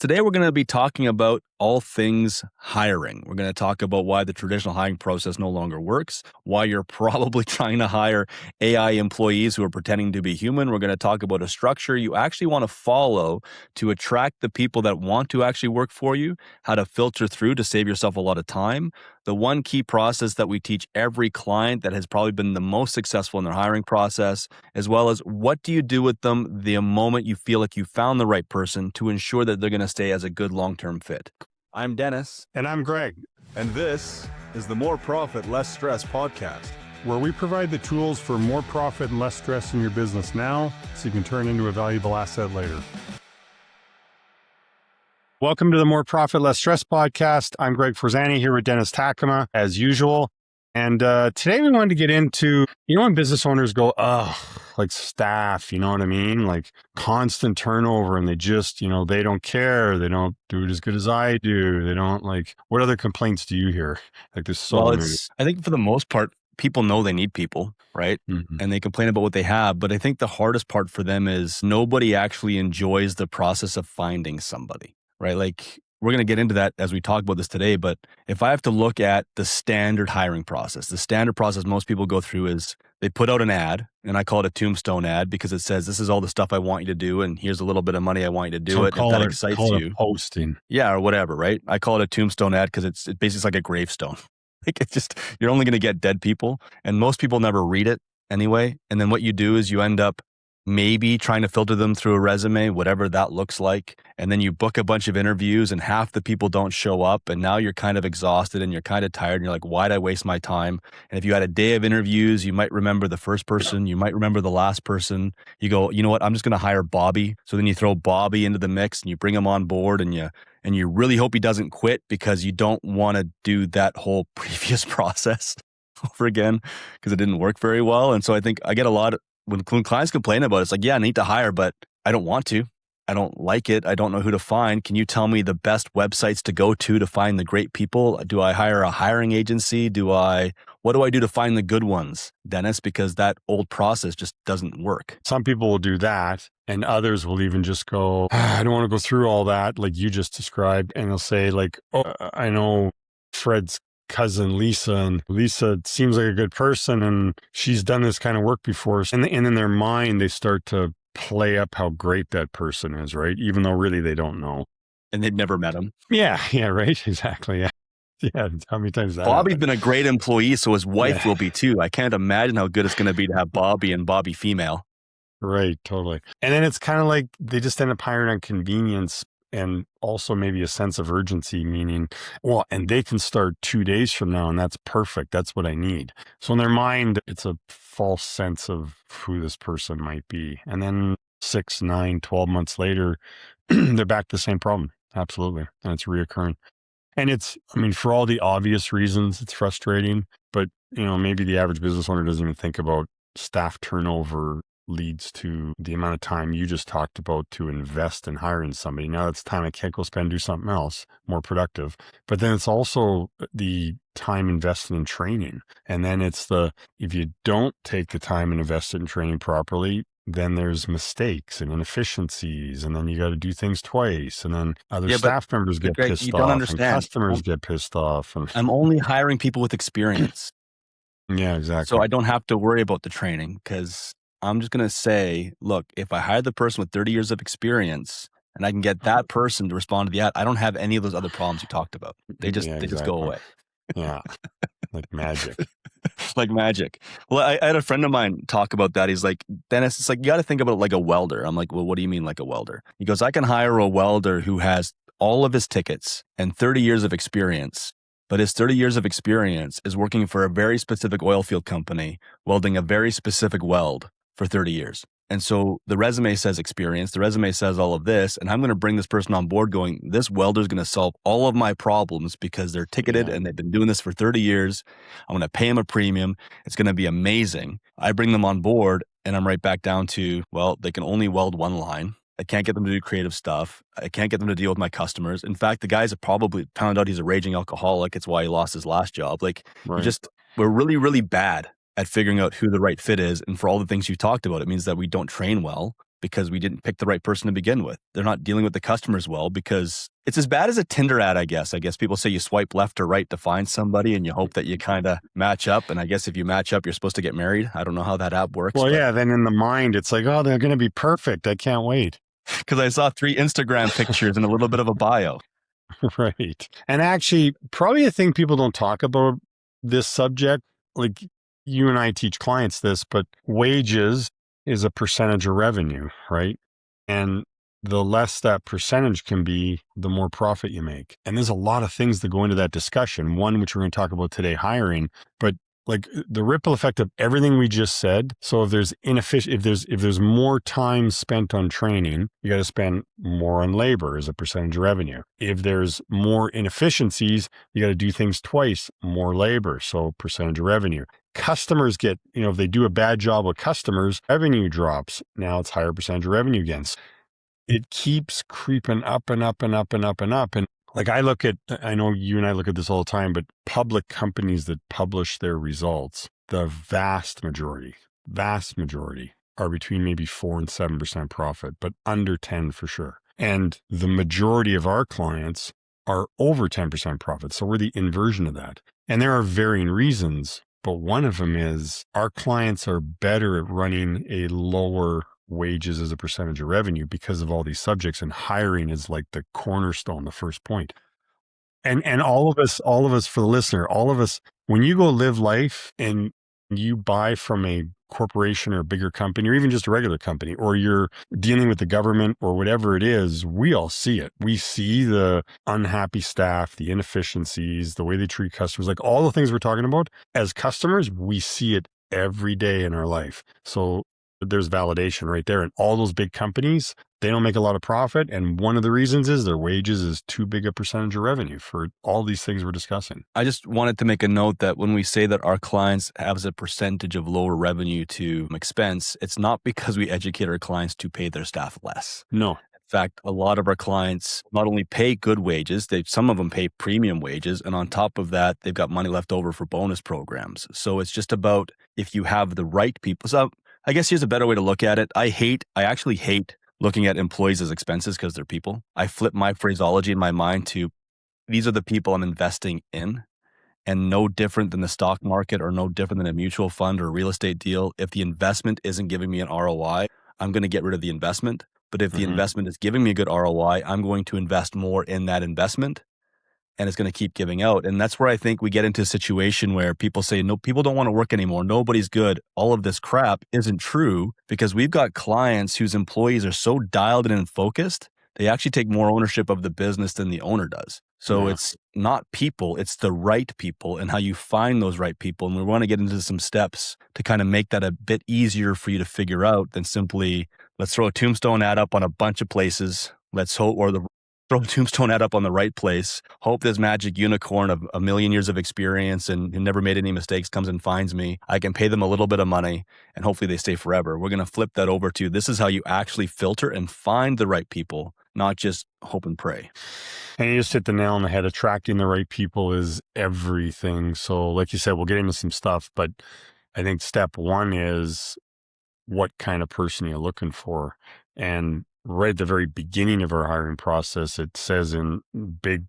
Today, we're going to be talking about all things hiring. We're going to talk about why the traditional hiring process no longer works, why you're probably trying to hire AI employees who are pretending to be human. We're going to talk about a structure you actually want to follow to attract the people that want to actually work for you, how to filter through to save yourself a lot of time, the one key process that we teach every client that has probably been the most successful in their hiring process, as well as what do you do with them the moment you feel like you found the right person to ensure that they're going to stay as a good long-term fit. I'm Dennis. And I'm Greg. And this is the More Profit, Less Stress podcast, where we provide the tools for more profit and less stress in your business now so you can turn into a valuable asset later. Welcome to the More Profit, Less Stress podcast. I'm Greg Forzani here with Dennis Taekema, as usual. And today we wanted to get into, when business owners go, like staff, you know what I mean? Like constant turnover and they just, they don't care. They don't do it as good as I do. They don't what other complaints do you hear? Like there's so many. I think for the most part, people know they need people, right? Mm-hmm. And they complain about what they have. But I think the hardest part for them is nobody actually enjoys the process of finding somebody, right? Like we're going to get into that as we talk about this today. But if I have to look at the standard hiring process, the standard process most people go through is they put out an ad, and I call it a tombstone ad because it says, this is all the stuff I want you to do, and here's a little bit of money I want you to do it. If that excites you. Posting. Yeah, or whatever, right? I call it a tombstone ad because it's basically like a gravestone. It's just, you're only going to get dead people, and most people never read it anyway. And then what you do is you end up maybe trying to filter them through a resume, whatever that looks like. And then you book a bunch of interviews and half the people don't show up. And now you're kind of exhausted and you're kind of tired. And you're like, why'd I waste my time? And if you had a day of interviews, you might remember the first person, you might remember the last person. You go, you know what? I'm just going to hire Bobby. So then you throw Bobby into the mix and you bring him on board and you really hope he doesn't quit because you don't want to do that whole previous process over again because it didn't work very well. And so I think I get a lot when clients complain about it, it's like, yeah, I need to hire, but I don't want to. I don't like it. I don't know who to find. Can you tell me the best websites to go to find the great people? Do I hire a hiring agency? What do I do to find the good ones, Dennis? Because that old process just doesn't work. Some people will do that, and others will even just go, I don't want to go through all that like you just described. And they'll say I know Fred's cousin Lisa, and Lisa seems like a good person and she's done this kind of work before. And in their mind, they start to play up how great that person is, right? Even though really they don't know. And they've never met him. Yeah, right. Exactly. Yeah. How many times that Bobby's happened? Been a great employee, so his wife will be too. I can't imagine how good it's going to be to have Bobby and Bobby female. Right, totally. And then it's kind of like they just end up hiring on convenience and also maybe a sense of urgency, meaning, and they can start 2 days from now and that's perfect. That's what I need. So in their mind, it's a false sense of who this person might be. And then 6, 9, 12 months later, they're back to the same problem. Absolutely. And it's reoccurring. And for all the obvious reasons, it's frustrating, but maybe the average business owner doesn't even think about staff turnover leads to the amount of time you just talked about to invest in hiring somebody. Now it's time I can't go do something else more productive. But then it's also the time invested in training. And then it's if you don't take the time and invest it in training properly, then there's mistakes and inefficiencies, and then you got to do things twice, and then other staff members get Greg, pissed you off, don't understand. And customers get pissed off. And I'm only hiring people with experience. Yeah, exactly. So I don't have to worry about the training because I'm just going to say, look, if I hire the person with 30 years of experience and I can get that person to respond to the ad, I don't have any of those other problems you talked about. They just go away. Yeah. Like magic. Like magic. Well, I had a friend of mine talk about that. He's like, Dennis, it's like, you got to think about it like a welder. I'm like, well, what do you mean like a welder? He goes, I can hire a welder who has all of his tickets and 30 years of experience. But his 30 years of experience is working for a very specific oil field company, welding a very specific weld for 30 years. And so the resume says experience, the resume says all of this, and I'm going to bring this person on board going, this welder is going to solve all of my problems because they're ticketed and they've been doing this for 30 years. I'm going to pay them a premium. It's going to be amazing. I bring them on board and I'm right back down to, they can only weld one line. I can't get them to do creative stuff. I can't get them to deal with my customers. In fact, the guys have probably found out he's a raging alcoholic. It's why he lost his last job. We're really, really bad at figuring out who the right fit is. And for all the things you talked about, it means that we don't train well. because we didn't pick the right person to begin with. They're not dealing with the customers well because it's as bad as a Tinder ad, I guess. I guess people say you swipe left or right to find somebody and you hope that you kind of match up. And I guess if you match up, you're supposed to get married. I don't know how that app works. Well, yeah, then in the mind, it's like, oh, they're going to be perfect. I can't wait. Because I saw 3 Instagram pictures and a little bit of a bio. Right. And actually, probably a thing people don't talk about this subject, like you and I teach clients this, but wages is a percentage of revenue, right? And the less that percentage can be, the more profit you make. And there's a lot of things that go into that discussion. One, which we're going to talk about today, hiring, but like the ripple effect of everything we just said. So if there's if there's more time spent on training, you got to spend more on labor as a percentage of revenue. If there's more inefficiencies, you got to do things twice, more labor. So percentage of revenue. Customers get, if they do a bad job with customers, revenue drops. Now it's higher percentage of revenue again. It keeps creeping up and up and up and up and up. And like I know you and I look at this all the time, but public companies that publish their results, the vast majority are between maybe 4 and 7% profit, but under 10 for sure. And the majority of our clients are over 10% profit. So we're the inversion of that. And there are varying reasons, but one of them is our clients are better at running a lower wages as a percentage of revenue because of all these subjects, and hiring is like the cornerstone, the first point. And all of us, for the listener, all of us, when you go live life and you buy from a corporation or a bigger company, or even just a regular company, or you're dealing with the government or whatever it is, we all see it. We see the unhappy staff, the inefficiencies, the way they treat customers, like all the things we're talking about. As customers, we see it every day in our life. So there's validation right there. And all those big companies, they don't make a lot of profit. And one of the reasons is their wages is too big a percentage of revenue for all these things we're discussing. I just wanted to make a note that when we say that our clients have a percentage of lower revenue to expense, it's not because we educate our clients to pay their staff less. No. In fact, a lot of our clients not only pay good wages, some of them pay premium wages. And on top of that, they've got money left over for bonus programs. So it's just about if you have the right people. So I guess here's a better way to look at it. I actually hate looking at employees as expenses because they're people. I flip my phraseology in my mind to these are the people I'm investing in, and no different than the stock market or no different than a mutual fund or a real estate deal. If the investment isn't giving me an ROI, I'm going to get rid of the investment. But if the investment is giving me a good ROI, I'm going to invest more in that investment. And it's going to keep giving out. And that's where I think we get into a situation where people say, no, people don't want to work anymore. Nobody's good. All of this crap isn't true because we've got clients whose employees are so dialed in and focused, they actually take more ownership of the business than the owner does. So It's not people, it's the right people and how you find those right people. And we want to get into some steps to kind of make that a bit easier for you to figure out than simply, let's throw a tombstone ad up on a bunch of places. Throw a tombstone ad up on the right place, hope this magic unicorn of a million years of experience and who never made any mistakes comes and finds me. I can pay them a little bit of money and hopefully they stay forever. We're going to flip that over to this is how you actually filter and find the right people, not just hope and pray. And you just hit the nail on the head. Attracting the right people is everything. So like you said, we'll get into some stuff, but I think step one is what kind of person you're looking for. And right at the very beginning of our hiring process, it says in big,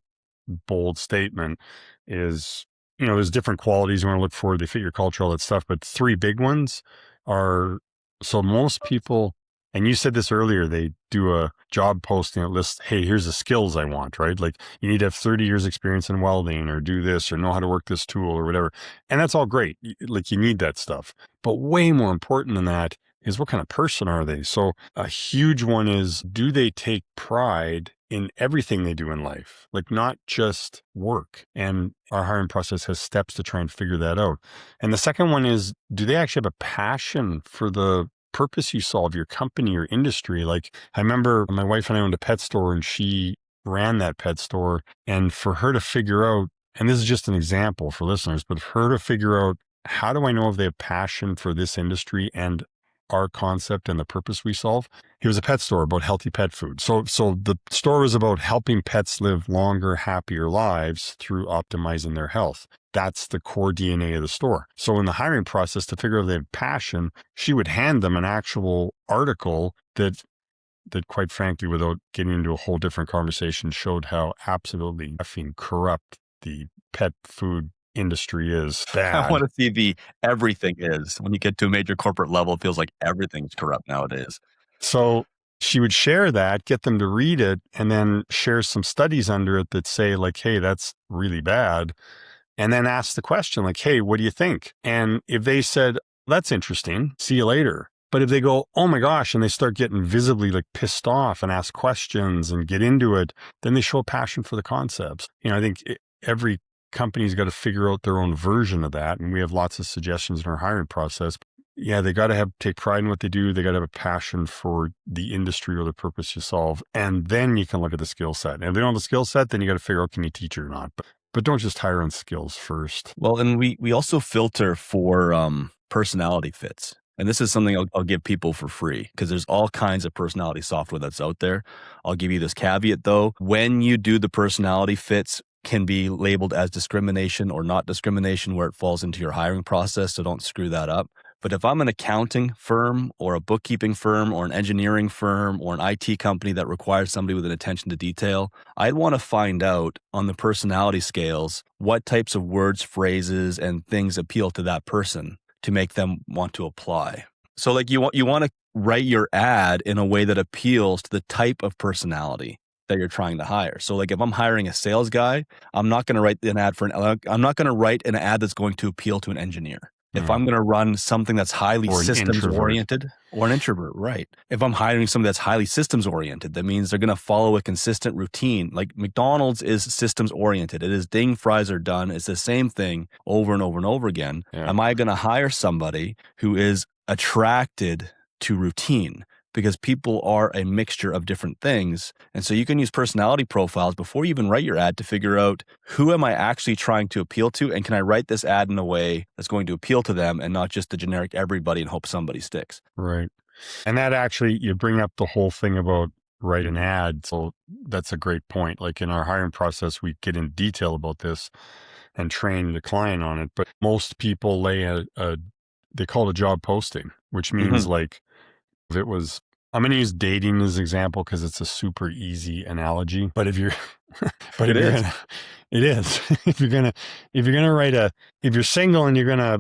bold statement is, there's different qualities you want to look for. They fit your culture, all that stuff. But 3 big ones are, so most people, and you said this earlier, they do a job posting that lists, hey, here's the skills I want, right? Like you need to have 30 years experience in welding or do this or know how to work this tool or whatever. And that's all great. Like you need that stuff. But way more important than that is what kind of person are they? So a huge one is, do they take pride in everything they do in life? Like not just work. And our hiring process has steps to try and figure that out. And the second one is, do they actually have a passion for the purpose you solve, your company or industry? Like I remember my wife and I owned a pet store and she ran that pet store. And for her to figure out, and this is just an example for listeners, but for her to figure out, how do I know if they have passion for this industry and our concept and the purpose we solve? It was a pet store about healthy pet food. So the store was about helping pets live longer, happier lives through optimizing their health. That's the core DNA of the store. So in the hiring process, to figure out if they had passion, she would hand them an actual article that that quite frankly, without getting into a whole different conversation, showed how absolutely effing corrupt the pet food industry is. I Bad. want to see the everything is. When you get to a major corporate level, it feels like everything's corrupt nowadays. So she would share that, get them to read it, and then share some studies under it that say like, hey, that's really bad. And then ask the question like, hey, what do you think? And if they said, that's interesting, see you later. But if they go, oh my gosh, and they start getting visibly like pissed off and ask questions and get into it, then they show a passion for the concepts. I think every company's got to figure out their own version of that. And we have lots of suggestions in our hiring process. Yeah, they got to take pride in what they do. They got to have a passion for the industry or the purpose you solve. And then you can look at the skill set. And if they don't have the skill set, then you got to figure out, can you teach it or not? But don't just hire on skills first. Well, and we also filter for personality fits. And this is something I'll give people for free because there's all kinds of personality software that's out there. I'll give you this caveat though. When you do the personality fits, can be labeled as discrimination or not discrimination where it falls into your hiring process. So don't screw that up. But if I'm an accounting firm or a bookkeeping firm or an engineering firm or an IT company that requires somebody with an attention to detail, I'd want to find out on the personality scales what types of words, phrases, and things appeal to that person to make them want to apply. So like you want to write your ad in a way that appeals to the type of personality that you're trying to hire. So like if I'm hiring a sales guy, I'm not going to write an ad I'm not going to write an ad that's going to appeal to an engineer. If I'm going to run something that's highly systems oriented or an introvert, right? If I'm hiring somebody that's highly systems oriented, that means they're going to follow a consistent routine. Like McDonald's is systems oriented. It is ding, fries are done. It's the same thing over and over and over again. Yeah. Am I going to hire somebody who is attracted to routine? Because people are a mixture of different things. And so you can use personality profiles before you even write your ad to figure out who am I actually trying to appeal to? And can I write this ad in a way that's going to appeal to them and not just the generic everybody and hope somebody sticks? Right. And that actually, you bring up the whole thing about write an ad. So that's a great point. Like in our hiring process, we get in detail about this and train the client on it. But most people lay they call it a job posting, which means like, if it was, I'm going to use dating as an example because it's a super easy analogy. But if you're, it is. If you're gonna write if you're single and you're gonna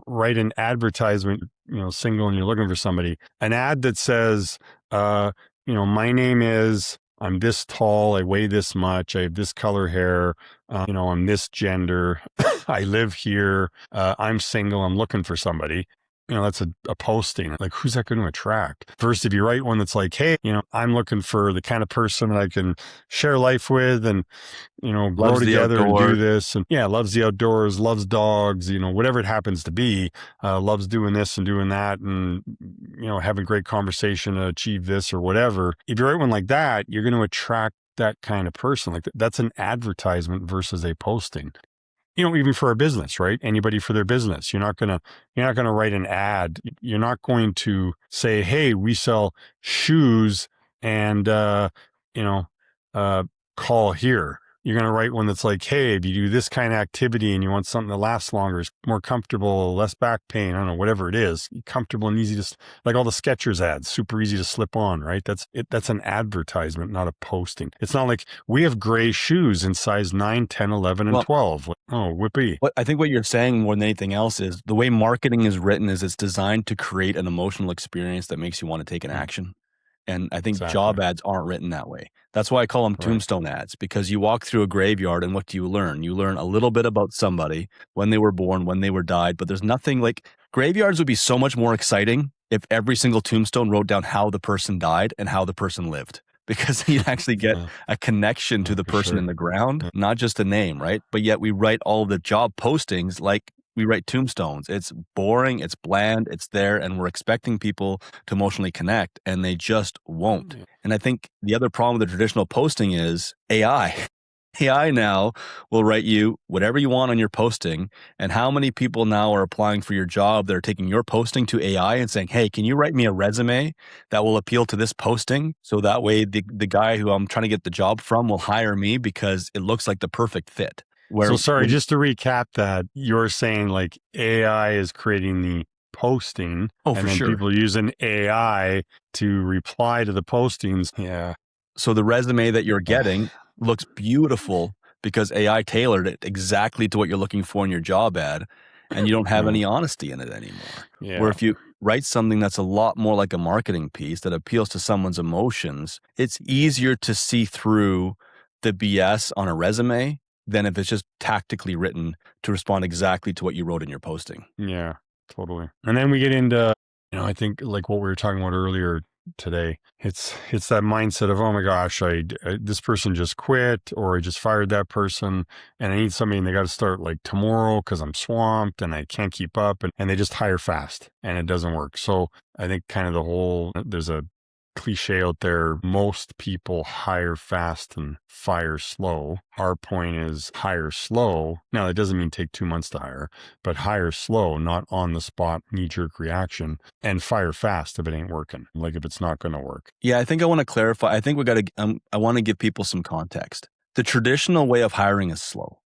write an advertisement, single and you're looking for somebody, an ad that says, my name is, I'm this tall, I weigh this much, I have this color hair, I'm this gender, I live here, I'm single, I'm looking for somebody. That's a posting. Like, who's that going to attract? First, if you write one that's like, hey, I'm looking for the kind of person that I can share life with and, grow together and do this. And loves the outdoors, loves dogs, whatever it happens to be, loves doing this and doing that and, having great conversation to achieve this or whatever. If you write one like that, you're going to attract that kind of person. Like that's an advertisement versus a posting. Even for a business, right? Anybody for their business. You're not going to write an ad. You're not going to say, hey, we sell shoes and, call here. You're going to write one that's like, hey, if you do this kind of activity and you want something that lasts longer, is more comfortable, less back pain, I don't know, whatever it is, comfortable and easy to, like all the Skechers ads, super easy to slip on, right? That's an advertisement, not a posting. It's not like we have gray shoes in size 9, 10, 11, and 12. Oh, whippy. I think what you're saying more than anything else is the way marketing is written is it's designed to create an emotional experience that makes you want to take an action. And I think job ads aren't written that way. That's why I call them tombstone ads, because you walk through a graveyard and what do you learn? You learn a little bit about somebody, when they were born, when they were died, but there's nothing like graveyards would be so much more exciting if every single tombstone wrote down how the person died and how the person lived. Because you'd actually get a connection to the person in the ground, not just a name, right? But yet we write all the job postings like we write tombstones. It's boring, it's bland, it's there, and we're expecting people to emotionally connect, and they just won't. And I think the other problem with the traditional posting is AI. AI now will write you whatever you want on your posting. And how many people now are applying for your job that are taking your posting to AI and saying, hey, can you write me a resume that will appeal to this posting? So that way the guy who I'm trying to get the job from will hire me because it looks like the perfect fit. Just to recap that, you're saying like AI is creating the posting, Oh, and for then sure. people using AI to reply to the postings. Yeah. So the resume that you're getting looks beautiful because AI tailored it exactly to what you're looking for in your job ad, and you don't have any honesty in it anymore. Yeah. Where if you write something that's a lot more like a marketing piece that appeals to someone's emotions, it's easier to see through the BS on a resume than if it's just tactically written to respond exactly to what you wrote in your posting. Yeah, totally. And then we get into, I think like what we were talking about earlier today. It's that mindset of, oh my gosh, this person just quit, or I just fired that person, and I need somebody, and they got to start like tomorrow because I'm swamped and I can't keep up, and they just hire fast and it doesn't work. So I think kind of there's a cliche out there, most people hire fast and fire slow. Our point is hire slow. Now, that doesn't mean take 2 months to hire, but hire slow, not on the spot, knee jerk reaction, and fire fast if it ain't working, like if it's not going to work. Yeah, I think I want to clarify. I think I want to give people some context. The traditional way of hiring is slow.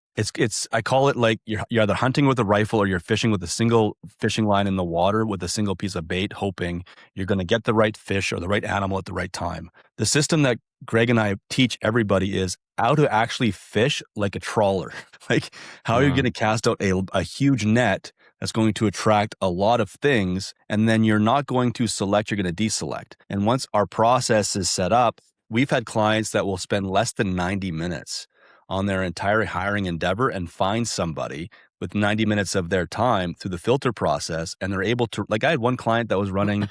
I call it like you're either hunting with a rifle or you're fishing with a single fishing line in the water with a single piece of bait, hoping you're going to get the right fish or the right animal at the right time. The system that Greg and I teach everybody is how to actually fish like a trawler. Like how you're going to cast out a huge net that's going to attract a lot of things, and then you're not going to select, you're going to deselect. And once our process is set up, we've had clients that will spend less than 90 minutes on their entire hiring endeavor and find somebody with 90 minutes of their time through the filter process. And they're able to, like I had one client that was running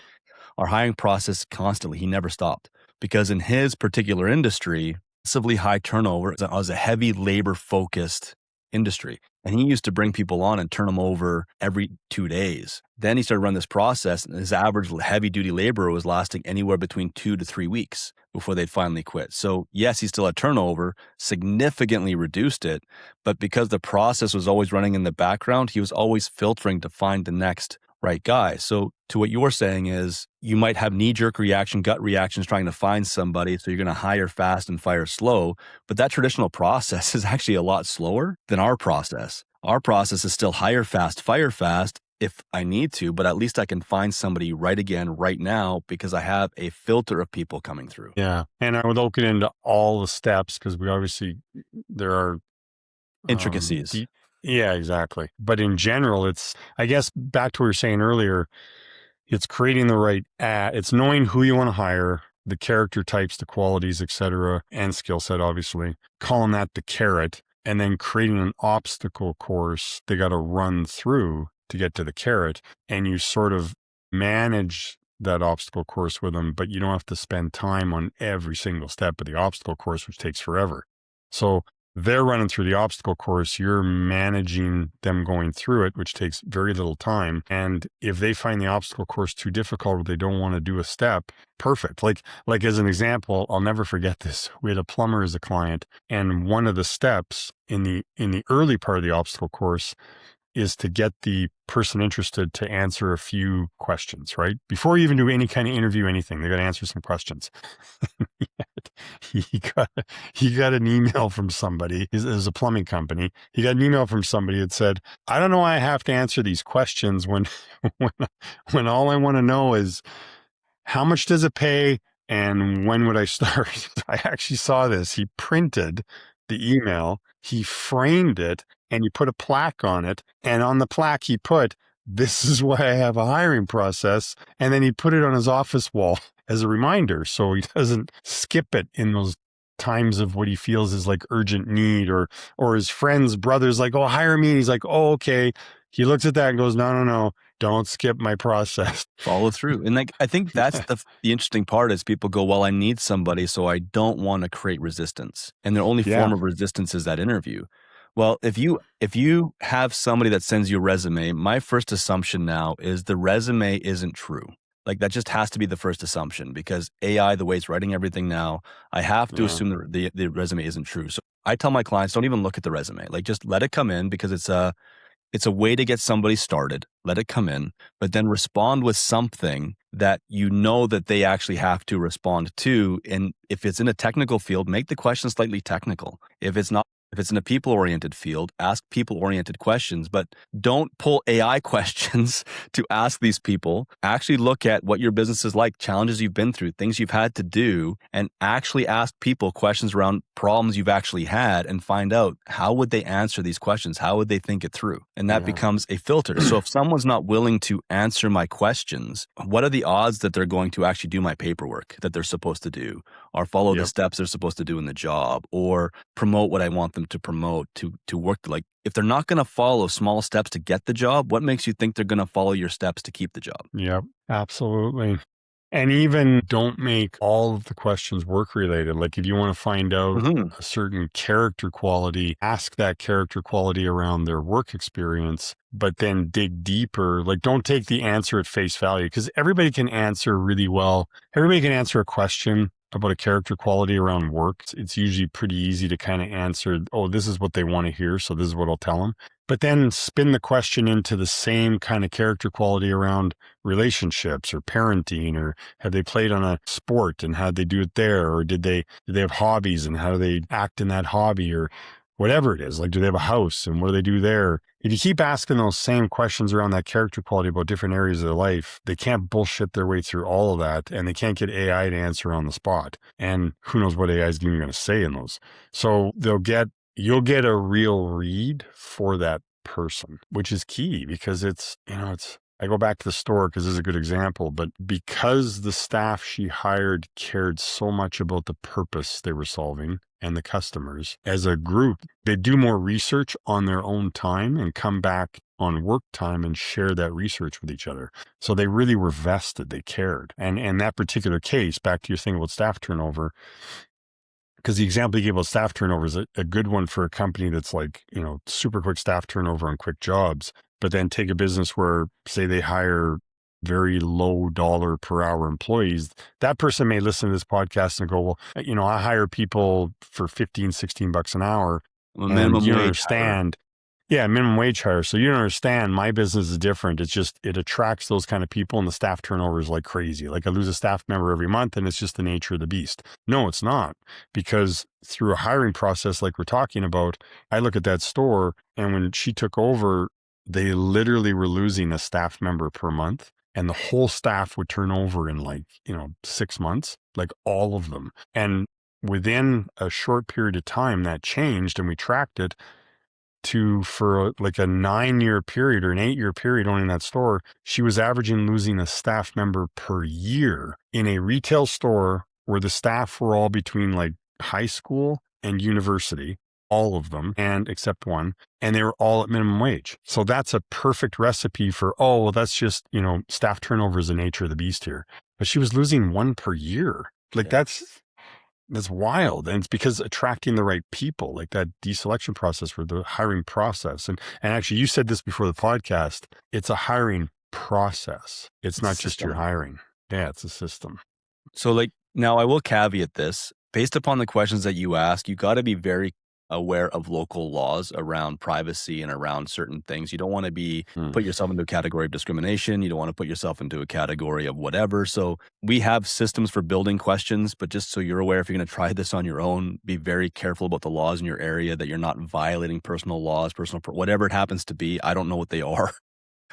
our hiring process constantly. He never stopped because in his particular industry, massively high turnover, it was a heavy labor focused industry. And he used to bring people on and turn them over every 2 days. Then he started running this process, and his average heavy duty laborer was lasting anywhere between 2 to 3 weeks before they'd finally quit. So yes, he still had turnover, significantly reduced it, but because the process was always running in the background, he was always filtering to find the next right guy. So to what you're saying is you might have knee-jerk reaction, gut reactions trying to find somebody. So you're going to hire fast and fire slow. But that traditional process is actually a lot slower than our process. Our process is still hire fast, fire fast if I need to, but at least I can find somebody right now because I have a filter of people coming through. Yeah. And I would look it into all the steps because there are intricacies. Yeah, exactly. But in general, I guess back to what we were saying earlier, it's creating the right ad. It's knowing who you want to hire, the character types, the qualities, etc., and skill set, obviously. Calling that the carrot, and then creating an obstacle course they got to run through to get to the carrot. And you sort of manage that obstacle course with them, but you don't have to spend time on every single step of the obstacle course, which takes forever. So they're running through the obstacle course. You're managing them going through it, which takes very little time. And if they find the obstacle course too difficult or they don't want to do a step, perfect. Like as an example, I'll never forget this. We had a plumber as a client, and one of the steps in the early part of the obstacle course is to get the person interested to answer a few questions, right? Before you even do any kind of interview, anything, they got to answer some questions. he got an email from somebody. It was a plumbing company. He got an email from somebody that said, I don't know why I have to answer these questions when all I want to know is how much does it pay and when would I start? I actually saw this. He printed the email, he framed it, and he put a plaque on it. And on the plaque, he put, this is why I have a hiring process. And then he put it on his office wall as a reminder. So he doesn't skip it in those times of what he feels is like urgent need, or his friends, brothers, like, oh, hire me. And he's like, oh, okay. He looks at that and goes, no, don't skip my process. Follow through. And I think that's the interesting part is people go, well, I need somebody, so I don't want to create resistance. And their only form of resistance is that interview. Well, if you have somebody that sends you a resume, my first assumption now is the resume isn't true. Like that just has to be the first assumption because AI, the way it's writing everything now, I have to assume the resume isn't true. So I tell my clients, don't even look at the resume. Like just let it come in because it's a way to get somebody started. Let it come in, but then respond with something that you know that they actually have to respond to. And if it's in a technical field, make the question slightly technical. If it's not If it's in a people-oriented field, ask people-oriented questions, but don't pull AI questions to ask these people. Actually look at what your business is like, challenges you've been through, things you've had to do, and actually ask people questions around problems you've actually had and find out how would they answer these questions? How would they think it through? And that becomes a filter. So if someone's not willing to answer my questions, what are the odds that they're going to actually do my paperwork that they're supposed to do, or follow the steps they're supposed to do in the job, or promote what I want them to promote, to work? Like, if they're not going to follow small steps to get the job, what makes you think they're going to follow your steps to keep the job? Yep, absolutely. And even don't make all of the questions work related. Like if you want to find out a certain character quality, ask that character quality around their work experience, but then dig deeper. Like don't take the answer at face value, because everybody can answer really well. Everybody can answer a question about a character quality around work. It's usually pretty easy to kind of answer, oh, this is what they want to hear, so this is what I'll tell them. But then spin the question into the same kind of character quality around relationships or parenting, or have they played on a sport and how'd they do it there? Or do they have hobbies and how do they act in that hobby, or whatever it is? Like, do they have a house and what do they do there? If you keep asking those same questions around that character quality about different areas of their life, they can't bullshit their way through all of that, and they can't get AI to answer on the spot. And who knows what AI is even going to say in those. So you'll get a real read for that person, which is key, because I go back to the store because this is a good example, but because the staff she hired cared so much about the purpose they were solving and the customers, as a group, they do more research on their own time and come back on work time and share that research with each other. So they really were vested, they cared. And in that particular case, back to your thing about staff turnover, because the example you gave about staff turnover is a good one for a company that's like, super quick staff turnover on quick jobs. But then take a business where, say, they hire very low dollar per hour employees. That person may listen to this podcast and go, well, I hire people for $15-16 an hour. Minimum you wage understand. Yeah, minimum wage hire. So you don't understand, my business is different. It's just, it attracts those kind of people, and the staff turnover is like crazy. Like I lose a staff member every month, and it's just the nature of the beast. No, it's not. Because through a hiring process like we're talking about, I look at that store, and when she took over, they literally were losing a staff member per month, and the whole staff would turn over in 6 months, like all of them. And within a short period of time that changed, and we tracked it for like a 9-year period or an 8-year period owning that store, she was averaging losing a staff member per year in a retail store where the staff were all between like high school and university, all of them, and except one, and they were all at minimum wage. So that's a perfect recipe for, that's just, staff turnover is the nature of the beast here. But she was losing one per year. Like that's wild. And it's because attracting the right people, like that deselection process for the hiring process. And actually you said this before the podcast, it's a hiring process. It's not just your hiring. Yeah, it's a system. So now I will caveat this. Based upon the questions that you ask, you got to be very aware of local laws around privacy and around certain things. You don't want to put yourself into a category of discrimination. You don't want to put yourself into a category of whatever. So we have systems for building questions, but just so you're aware, if you're going to try this on your own, be very careful about the laws in your area, that you're not violating personal laws, whatever it happens to be. I don't know what they are.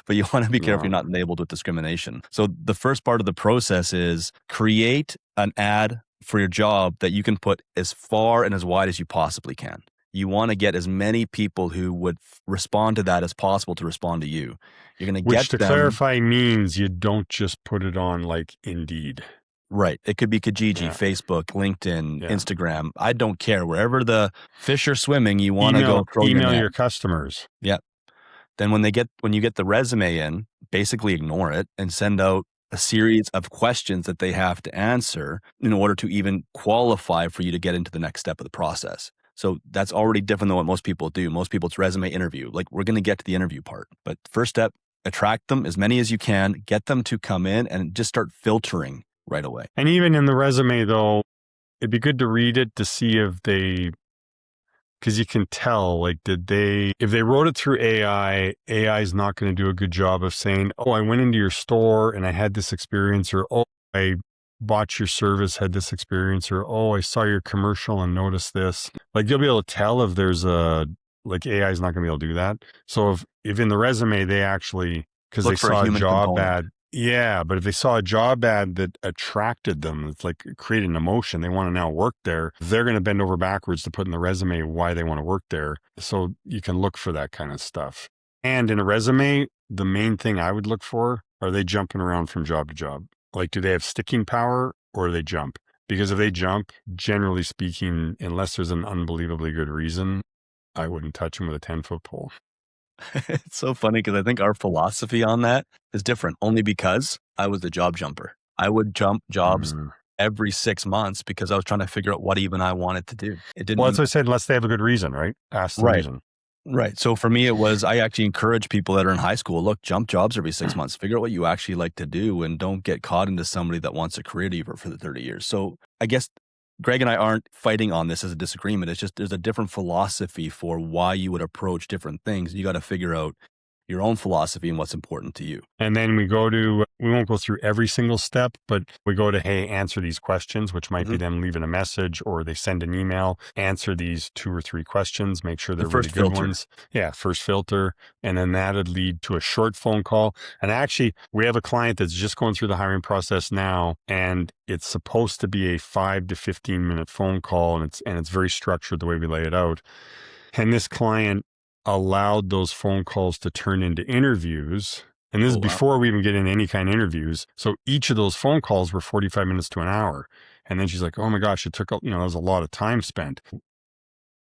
But you want to be careful you're not enabled with discrimination. So the first part of the process is create an ad for your job that you can put as far and as wide as you possibly can. You want to get as many people who would respond to that as possible to respond to you. You're going to get them. Which, to clarify, means you don't just put it on like Indeed. Right. It could be Kijiji, Facebook, LinkedIn, Instagram. I don't care. Wherever the fish are swimming, you want to go throw email your customers. Yeah. Then when you get the resume in, basically ignore it and send out a series of questions that they have to answer in order to even qualify for you to get into the next step of the process. So that's already different than what most people do. Most people, it's resume interview. Like, we're going to get to the interview part. But first step, attract them, as many as you can, get them to come in and just start filtering right away. And even in the resume, though, it'd be good to read it to see because you can tell, like, if they wrote it through AI is not going to do a good job of saying, I went into your store and I had this experience, or, I bought your service, had this experience, or, oh, I saw your commercial and noticed this. Like you'll be able to tell if there's like AI is not going to be able to do that. So if in the resume they actually, because they Look for a saw a human job component. ad, yeah, but if they saw a job ad that attracted them, it's like created an emotion, they want to now work there, they're going to bend over backwards to put in the resume why they want to work there. So you can look for that kind of stuff. And in a resume, the main thing I would look for, are they jumping around from job to job? Like, do they have sticking power or do they jump? Because if they jump, generally speaking, unless there's an unbelievably good reason, I wouldn't touch them with a 10-foot pole. It's so funny because I think our philosophy on that is different only because I was the job jumper. I would jump jobs every 6 months because I was trying to figure out what even I wanted to do. It didn't Well, that's what I said, unless they have a good reason, right? Ask the Right. reason. Right. So for me, it was, I actually encourage people that are in high school, look, jump jobs every 6 months, figure out what you actually like to do and don't get caught into somebody that wants a career to you for the 30 years. So I guess Greg and I aren't fighting on this as a disagreement. It's just, there's a different philosophy for why you would approach different things. You got to figure out your own philosophy and what's important to you. And then we won't go through every single step, but we go to, hey, answer these questions, which might be them leaving a message or they send an email, answer these 2 or 3 questions, make sure they're really good filter. ones. Yeah, first filter. And then that'd lead to a short phone call. And actually, we have a client that's just going through the hiring process now, and it's supposed to be a 5 to 15 minute phone call. And it's very structured the way we lay it out. And this client allowed those phone calls to turn into interviews. And this is before we even get into any kind of interviews. So each of those phone calls were 45 minutes to an hour. And then she's like, oh my gosh, it took, that was a lot of time spent.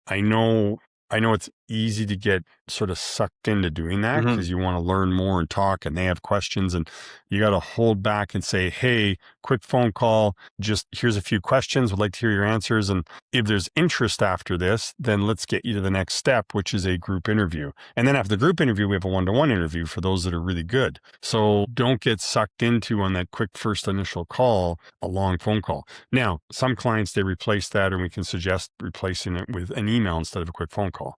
I know it's easy to get sort of sucked into doing that because you want to learn more and talk, and they have questions, and you got to hold back and say, hey, quick phone call, just here's a few questions, would like to hear your answers. And if there's interest after this, then let's get you to the next step, which is a group interview. And then after the group interview, we have a one-to-one interview for those that are really good. So don't get sucked into, on that quick first initial call, a long phone call. Now, some clients, they replace that, and we can suggest replacing it with an email instead of a quick phone call.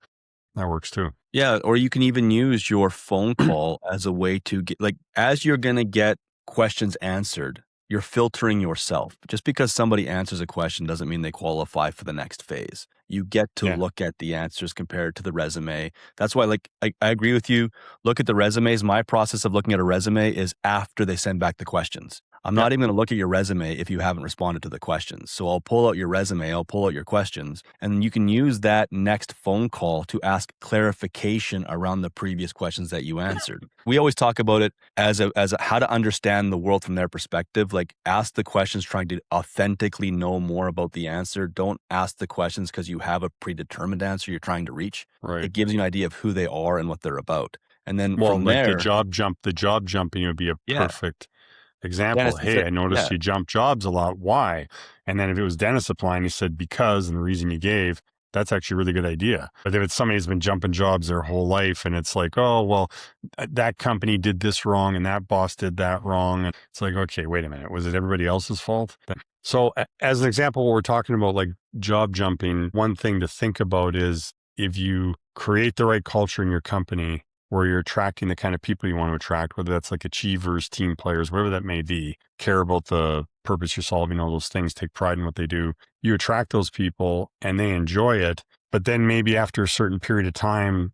That works too. Yeah. Or you can even use your phone call as a way to get, like, as you're going to get questions answered, you're filtering yourself. Just because somebody answers a question doesn't mean they qualify for the next phase. You get to look at the answers compared to the resume. That's why, like, I agree with you. Look at the resumes. My process of looking at a resume is after they send back the questions. I'm not even going to look at your resume if you haven't responded to the questions. So I'll pull out your resume, I'll pull out your questions, and you can use that next phone call to ask clarification around the previous questions that you answered. We always talk about it as a how to understand the world from their perspective. Like, ask the questions trying to authentically know more about the answer. Don't ask the questions because you have a predetermined answer you're trying to reach. Right. It gives you an idea of who they are and what they're about. And then Well, from like there, the job jumping would be a perfect example. Dennis, Hey, I noticed you jump jobs a lot. Why? And then if it was Dennis applying, he said because, and the reason you gave, that's actually a really good idea. But if it's somebody who's been jumping jobs their whole life, and it's like, oh, well, that company did this wrong and that boss did that wrong. And it's like, okay, wait a minute. Was it everybody else's fault? So as an example, what we're talking about, like job jumping, one thing to think about is if you create the right culture in your company where you're attracting the kind of people you want to attract, whether that's like achievers, team players, whatever that may be, care about the purpose you're solving, all those things, take pride in what they do. You attract those people and they enjoy it. But then maybe after a certain period of time,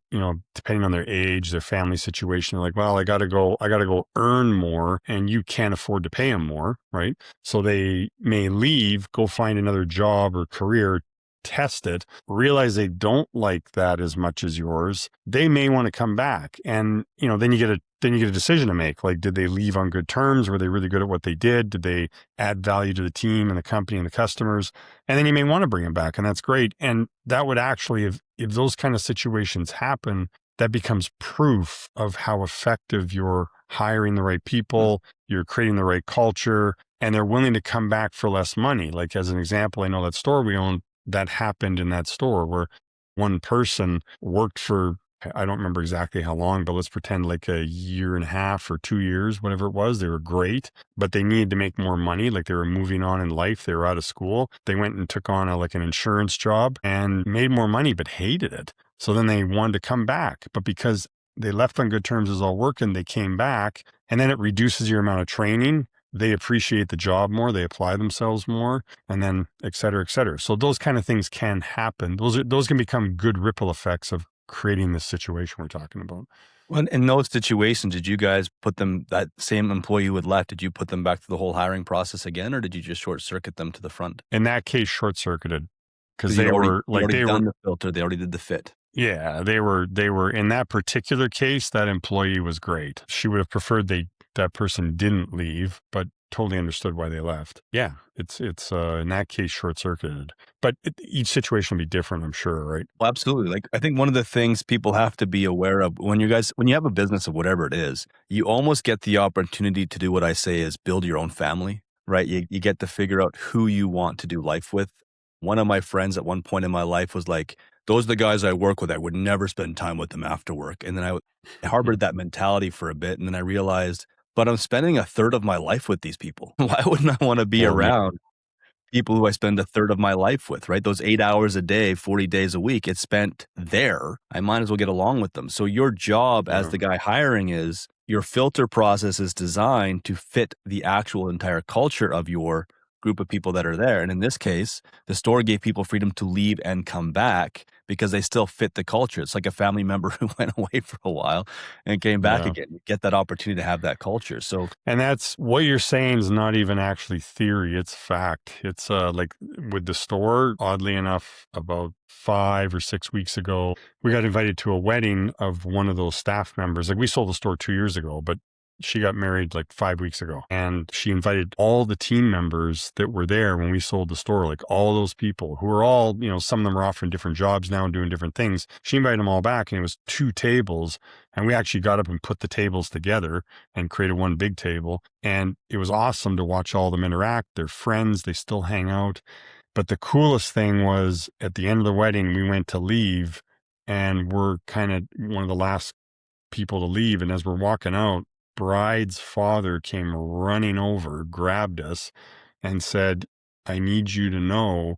depending on their age, their family situation, they're like, well, I got to go earn more, and you can't afford to pay them more, right? So they may leave, go find another job or career, test it, realize they don't like that as much as yours. They may want to come back, and then you get a decision to make. Like, did they leave on good terms? Were they really good at what they did? Did they add value to the team and the company and the customers? And then you may want to bring them back, and that's great. And that would actually, if those kind of situations happen, that becomes proof of how effective you're hiring the right people, you're creating the right culture, and they're willing to come back for less money. Like, as an example, I know that store we own, that happened in that store where one person worked for, I don't remember exactly how long, but let's pretend like a year and a half or 2 years, whatever it was. They were great, but they needed to make more money. Like, they were moving on in life. They were out of school. They went and took on an insurance job and made more money, but hated it. So then they wanted to come back, but because they left on good terms, it was all working, they came back, and then it reduces your amount of training. they appreciate the job more, they apply themselves more, and then et cetera, et cetera. So those kind of things can happen. Those can become good ripple effects of creating this situation we're talking about. Well, in those situations, did you guys put them, that same employee who had left, did you put them back to the whole hiring process again, or did you just short circuit them to the front? In that case, short circuited, because They they already were like, they done were, the filter, they already did the fit. yeah, they were in that particular case, that employee was great. She would have preferred that person didn't leave, but totally understood why they left. Yeah, it's in that case short circuited, but each situation will be different, I'm sure, right? Well, absolutely. Like, I think one of the things people have to be aware of when you have a business of whatever it is, you almost get the opportunity to do what I say is build your own family, right? You get to figure out who you want to do life with. One of my friends at one point in my life was like, those are the guys I work with. I would never spend time with them after work. And then I harbored that mentality for a bit. And then I realized, but I'm spending a third of my life with these people. Why wouldn't I want to be Well, yeah. around people who I spend a third of my life with, right? Those 8 hours a day, 40 days a week, it's spent there. I might as well get along with them. So your job as the guy hiring is, your filter process is designed to fit the actual entire culture of your group of people that are there. And in this case, the store gave people freedom to leave and come back because they still fit the culture. It's like a family member who went away for a while and came back again. You get that opportunity to have that culture. So, and that's what you're saying is not even actually theory, it's fact. It's like with the store, oddly enough, about 5 or 6 weeks ago, we got invited to a wedding of one of those staff members. Like, we sold the store 2 years ago, but she got married like 5 weeks ago, and she invited all the team members that were there when we sold the store, like all those people who were all, some of them are offering different jobs now and doing different things. She invited them all back, and it was 2 tables, and we actually got up and put the tables together and created one big table. And it was awesome to watch all of them interact. They're friends. They still hang out. But the coolest thing was at the end of the wedding, we went to leave, and we're kind of one of the last people to leave. And as we're walking out, bride's father came running over, grabbed us, and said, I need you to know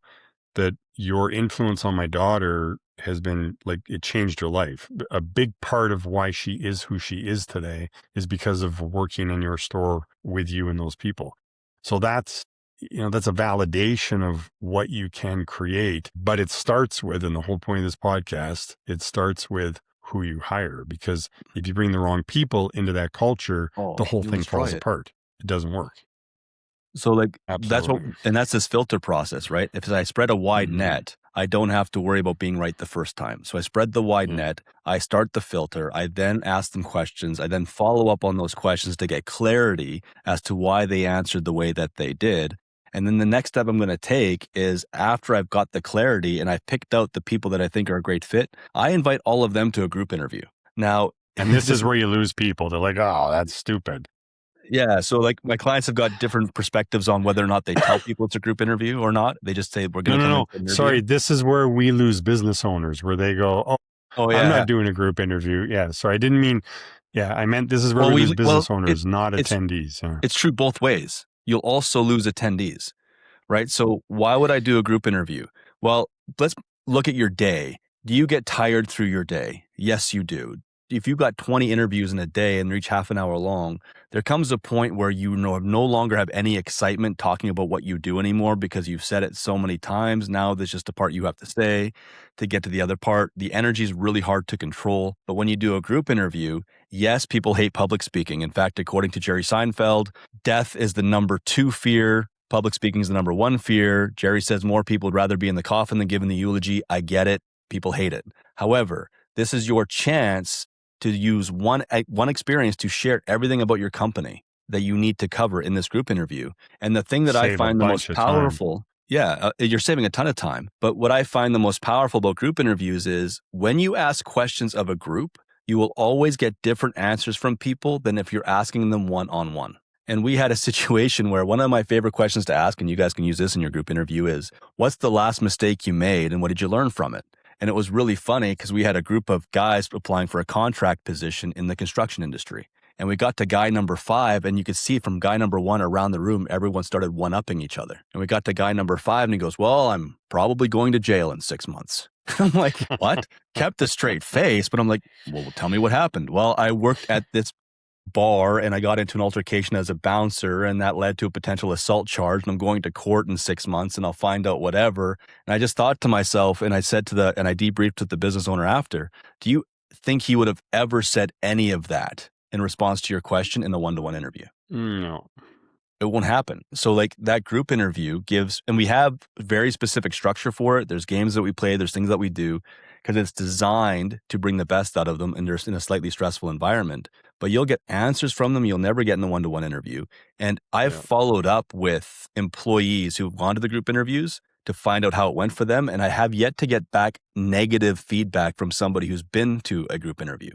that your influence on my daughter has been like, it changed her life. A big part of why she is who she is today is because of working in your store with you and those people. So that's a validation of what you can create. But it starts with, and the whole point of this podcast, it starts with who you hire, because if you bring the wrong people into that culture, the whole thing falls apart. It doesn't work. So like, Absolutely. that's this filter process, right? If I spread a wide net, I don't have to worry about being right the first time. So I spread the wide net, I start the filter, I then ask them questions, I then follow up on those questions to get clarity as to why they answered the way that they did. And then the next step I'm going to take is, after I've got the clarity and I've picked out the people that I think are a great fit, I invite all of them to a group interview. Now, and this is where you lose people. They're like, oh, that's stupid. Yeah. So like, my clients have got different perspectives on whether or not they tell people it's a group interview or not. They just say, we're going to come to interview. Sorry, this is where we lose business owners, where they go, oh yeah, I'm not doing a group interview. Yeah. So I didn't mean, I meant this is where we lose business owners, not attendees. It's true both ways. You'll also lose attendees, right? So why would I do a group interview? Well, let's look at your day. Do you get tired through your day? Yes, you do. If you've got 20 interviews in a day and they're each half an hour long, there comes a point where you no longer have any excitement talking about what you do anymore, because you've said it so many times. Now there's just a part you have to say to get to the other part. The energy is really hard to control. But when you do a group interview, yes, people hate public speaking. In fact, according to Jerry Seinfeld, death is the number 2 fear. Public speaking is the number 1 fear. Jerry says more people would rather be in the coffin than giving the eulogy. I get it. People hate it. However, this is your chance to use one experience to share everything about your company that you need to cover in this group interview. And the thing that I find the most powerful, you're saving a ton of time. But what I find the most powerful about group interviews is, when you ask questions of a group, you will always get different answers from people than if you're asking them one-on-one. And we had a situation where one of my favorite questions to ask, and you guys can use this in your group interview, is, what's the last mistake you made and what did you learn from it? And it was really funny because we had a group of guys applying for a contract position in the construction industry. And we got to guy number 5, and you could see from guy number 1 around the room, everyone started one-upping each other. And we got to guy number 5, and he goes, well, I'm probably going to jail in 6 months. I'm like, what? Kept a straight face, but I'm like, well, tell me what happened. Well, I worked at this bar and I got into an altercation as a bouncer and that led to a potential assault charge and I'm going to court in 6 months and I'll find out whatever. And I just thought to myself, and I debriefed with the business owner after, do you think he would have ever said any of that in response to your question in a one-to-one interview? No. It won't happen. So like that group interview gives, and we have very specific structure for it. There's games that we play, there's things that we do because it's designed to bring the best out of them and they're in a slightly stressful environment. But you'll get answers from them you'll never get in a one-to-one interview. And I've followed up with employees who've gone to the group interviews to find out how it went for them. And I have yet to get back negative feedback from somebody who's been to a group interview.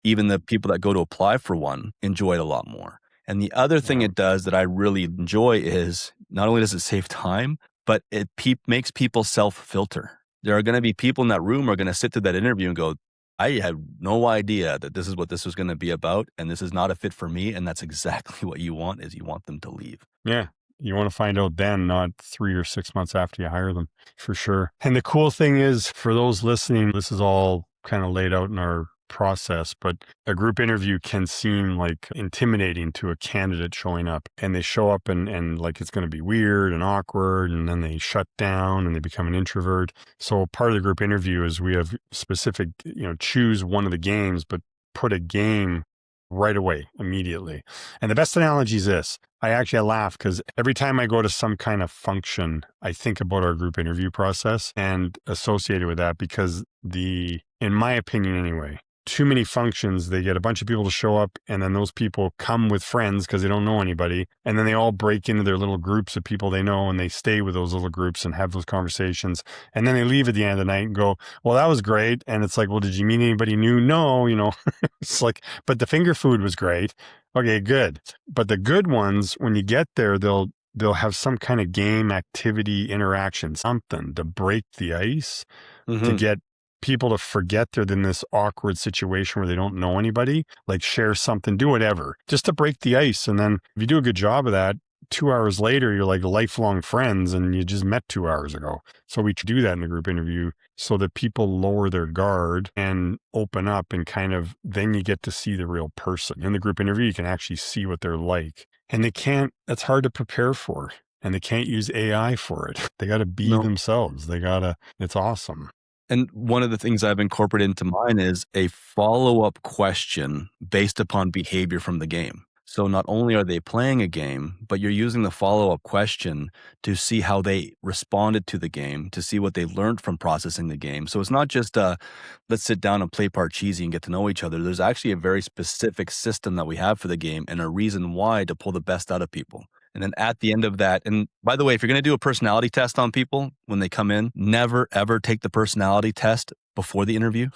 Even the people that go to apply for one enjoy it a lot more. And the other thing it does that I really enjoy is not only does it save time, but it makes people self-filter. There are going to be people in that room who are going to sit through that interview and go, I had no idea that this is what this was going to be about, and this is not a fit for me. And that's exactly what you want, is you want them to leave. Yeah. You want to find out then, not 3 or 6 months after you hire them, for sure. And the cool thing is, for those listening, this is all kind of laid out in our process, but a group interview can seem like intimidating to a candidate showing up, and they show up and like it's going to be weird and awkward, and then they shut down and they become an introvert. So part of the group interview is we have specific, choose one of the games, but put a game right away, immediately. And the best analogy is this. I laugh because every time I go to some kind of function, I think about our group interview process and associated with that, because in my opinion anyway, too many functions, they get a bunch of people to show up and then those people come with friends because they don't know anybody. And then they all break into their little groups of people they know and they stay with those little groups and have those conversations. And then they leave at the end of the night and go, well, that was great. And it's like, well, did you meet anybody new? No, it's like, but the finger food was great. Okay, good. But the good ones, when you get there, they'll have some kind of game, activity, interaction, something to break the ice, to get people to forget they're in this awkward situation where they don't know anybody, like share something, do whatever, just to break the ice. And then if you do a good job of that, 2 hours later, you're like lifelong friends and you just met 2 hours ago. So we do that in the group interview so that people lower their guard and open up, and kind of, then you get to see the real person. In the group interview, you can actually see what they're like, and that's hard to prepare for, and they can't use AI for it. They got to be themselves. It's awesome. And one of the things I've incorporated into mine is a follow-up question based upon behavior from the game. So not only are they playing a game, but you're using the follow-up question to see how they responded to the game, to see what they learned from processing the game. So it's not just let's sit down and play Parcheesi and get to know each other. There's actually a very specific system that we have for the game and a reason why to pull the best out of people. And then at the end of that, and by the way, if you're going to do a personality test on people when they come in, never, ever take the personality test before the interview.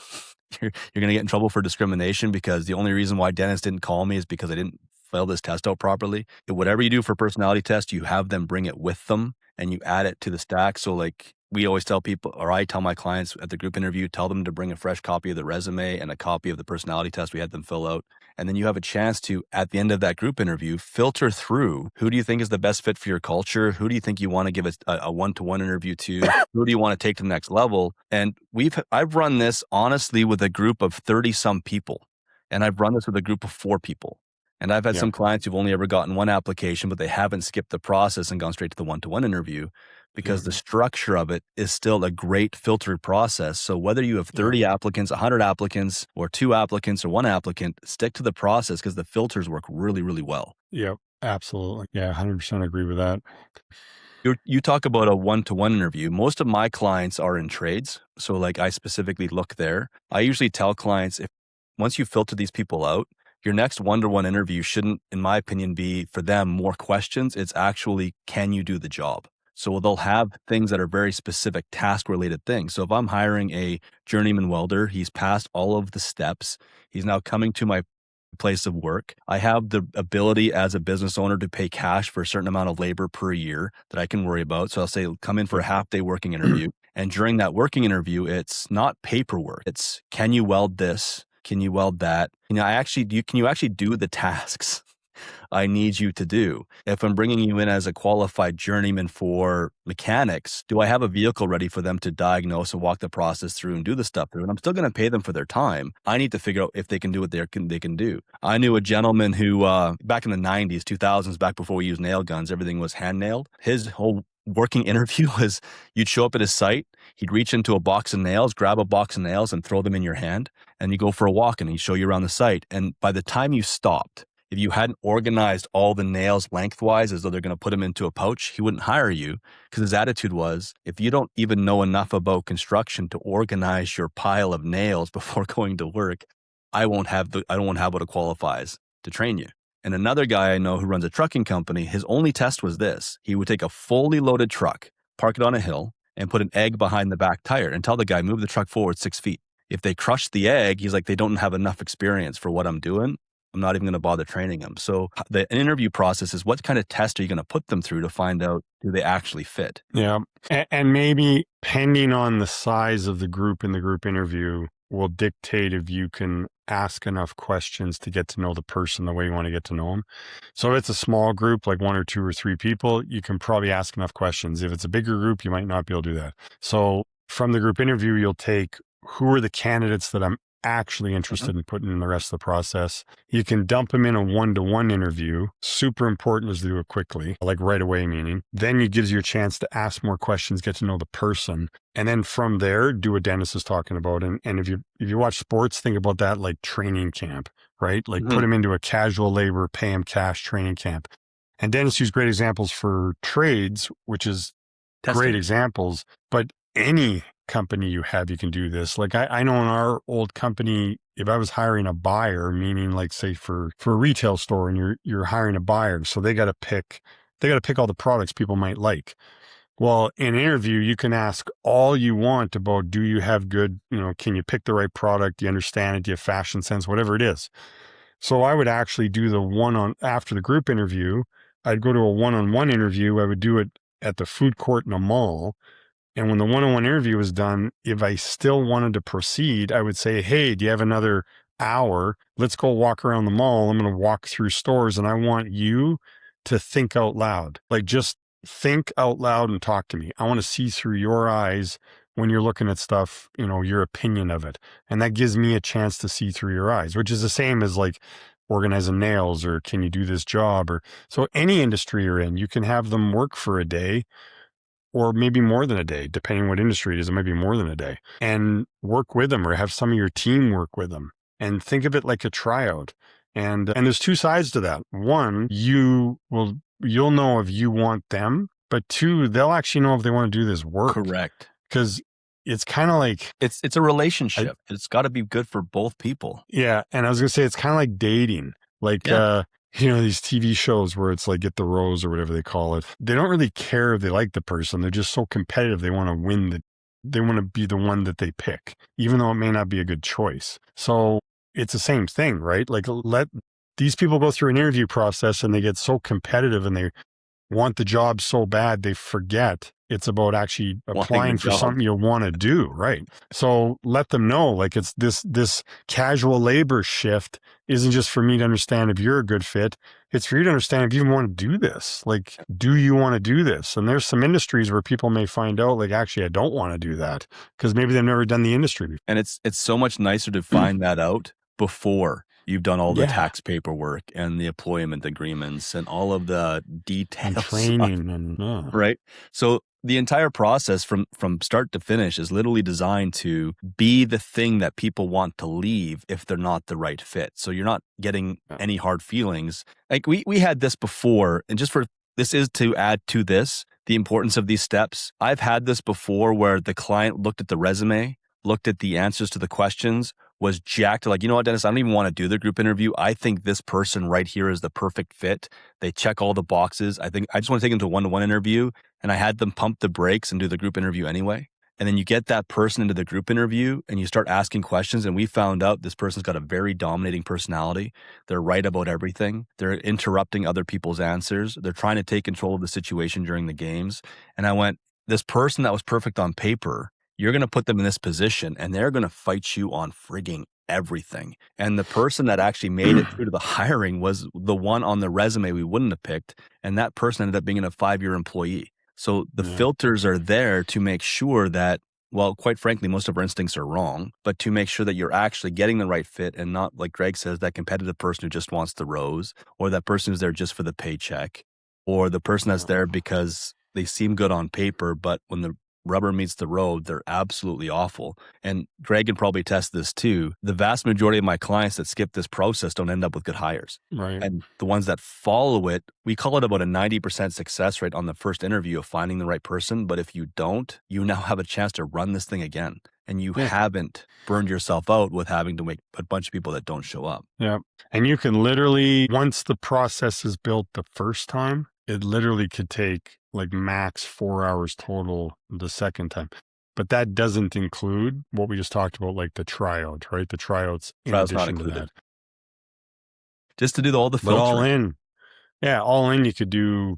You're going to get in trouble for discrimination, because the only reason why Dennis didn't call me is because I didn't fill this test out properly. Whatever you do for personality test, you have them bring it with them and you add it to the stack. So like we always tell people, or I tell my clients at the group interview, tell them to bring a fresh copy of the resume and a copy of the personality test we had them fill out. And then you have a chance to, at the end of that group interview, filter through who do you think is the best fit for your culture? Who do you think you want to give a one-to-one interview to? Who do you want to take to the next level? And I've run this honestly with a group of 30 some people. And I've run this with a group of 4 people. And I've had some clients who've only ever gotten one application, but they haven't skipped the process and gone straight to the one-to-one interview, because the structure of it is still a great filtered process. So whether you have 30 applicants, 100 applicants, or 2 applicants or 1 applicant, stick to the process because the filters work really, really well. Yep, absolutely. Yeah, 100% agree with that. You talk about a one-to-one interview. Most of my clients are in trades. So like I specifically look there. I usually tell clients, once you filter these people out, your next one-to-one interview shouldn't, in my opinion, be for them more questions. It's actually, can you do the job? So they'll have things that are very specific task-related things. So if I'm hiring a journeyman welder, he's passed all of the steps. He's now coming to my place of work. I have the ability as a business owner to pay cash for a certain amount of labor per year that I can worry about. So I'll say, come in for a half-day working interview. And during that working interview, it's not paperwork. It's, can you weld this? Can you weld that? Can you actually do the tasks? I need you to do. If I'm bringing you in as a qualified journeyman for mechanics, do I have a vehicle ready for them to diagnose and walk the process through and do the stuff through? And I'm still going to pay them for their time. I need to figure out if they can do what they can do. I knew a gentleman who, back in the 90s, 2000s, back before we used nail guns, everything was hand nailed. His whole working interview was you'd show up at his site, he'd reach into a box of nails, grab a box of nails and throw them in your hand, and you go for a walk and he'd show you around the site. And by the time you stopped, if you hadn't organized all the nails lengthwise as though they're going to put them into a pouch, he wouldn't hire you, because his attitude was, if you don't even know enough about construction to organize your pile of nails before going to work, I won't have what it qualifies to train you. And another guy I know who runs a trucking company, his only test was this. He would take a fully loaded truck, park it on a hill, and put an egg behind the back tire and tell the guy, move the truck forward 6 feet. If they crush the egg, he's like, they don't have enough experience for what I'm doing. I'm not even going to bother training them. So the interview process is, what kind of test are you going to put them through to find out, do they actually fit? Yeah. And maybe depending on the size of the group in the group interview will dictate if you can ask enough questions to get to know the person the way you want to get to know them. So if it's a small group, like 1 or 2 or 3 people, you can probably ask enough questions. If it's a bigger group, you might not be able to do that. So from the group interview, you'll take, who are the candidates that I'm actually interested in putting in the rest of the process. You can dump them in a 1-to-1 interview. Super important is to do it quickly, like right away, meaning. Then it gives you a chance to ask more questions, get to know the person. And then from there, do what Dennis is talking about. And if you watch sports, think about that like training camp, right? Like put them into a casual labor, pay them cash training camp. And Dennis used great examples for trades, which is great examples, but any company you have, you can do this. Like I know in our old company, if I was hiring a buyer, meaning like say for a retail store and you're hiring a buyer, so they got to pick all the products people might like. Well, in an interview, you can ask all you want about, do you have good, can you pick the right product? Do you understand it? Do you have fashion sense? Whatever it is. So I would actually do after the group interview, I'd go to a one-on-one interview. I would do it at the food court in a mall. And when the one-on-one interview was done, if I still wanted to proceed, I would say, hey, do you have another hour? Let's go walk around the mall. I'm going to walk through stores and I want you to think out loud. Like just think out loud and talk to me. I want to see through your eyes when you're looking at stuff, your opinion of it. And that gives me a chance to see through your eyes, which is the same as like organizing nails or can you do this job? Or so any industry you're in, you can have them work for a day or maybe more than a day, depending what industry it is. It might be more than a day, and work with them or have some of your team work with them and think of it like a tryout. And there's 2 sides to that. One, you'll know if you want them, but 2, they'll actually know if they want to do this work. Correct. Because it's kind of like, it's a relationship. It's got to be good for both people. Yeah. And I was going to say, it's kind of like dating. Like, these TV shows where it's like Get the Rose or whatever they call it. They don't really care if they like the person. They're just so competitive. They want to win they want to be the one that they pick, even though it may not be a good choice. So it's the same thing, right? Like let these people go through an interview process and they get so competitive and they want the job so bad, they forget it's about actually applying for something you want to do, right? So let them know, like it's this casual labor shift isn't just for me to understand if you're a good fit. It's for you to understand if you want to do this. Like, do you want to do this? And there's some industries where people may find out, like, actually, I don't want to do that because maybe they've never done the industry before. And it's so much nicer to find that out before you've done all the tax paperwork and the employment agreements and all of the details. And training right? So the entire process from start to finish is literally designed to be the thing that people want to leave if they're not the right fit. So you're not getting any hard feelings. Like we had this before, and this is to add to this, the importance of these steps. I've had this before where the client looked at the resume, looked at the answers to the questions, was jacked. Like, you know what, Dennis, I don't even want to do the group interview. I think this person right here is the perfect fit. They check all the boxes. I think I just want to take them to a one-to-one interview. And I had them pump the brakes and do the group interview anyway. And then you get that person into the group interview and you start asking questions. And we found out this person's got a very dominating personality. They're right about everything. They're interrupting other people's answers. They're trying to take control of the situation during the games. And I went, this person that was perfect on paper, you're going to put them in this position and they're going to fight you on frigging everything. And the person that actually made it through to the hiring was the one on the resume we wouldn't have picked. And that person ended up being a 5-year employee. So the filters are there to make sure that, well, quite frankly, most of our instincts are wrong, but to make sure that you're actually getting the right fit and not, like Greg says, that competitive person who just wants the rose, or that person who's there just for the paycheck, or the person that's there because they seem good on paper, but when the rubber meets the road, they're absolutely awful. And Greg can probably test this too. The vast majority of my clients that skip this process don't end up with good hires. Right. And the ones that follow it, we call it about a 90% success rate on the first interview of finding the right person. But if you don't, you now have a chance to run this thing again. And you haven't burned yourself out with having to make a bunch of people that don't show up. Yeah. And you can literally, once the process is built the first time, it literally could take like max 4 hours total the second time. But that doesn't include what we just talked about, like the tryout, right? The tryouts in Tryout's not addition to included. that. Just to do all the But all filtering. in, all in, you could do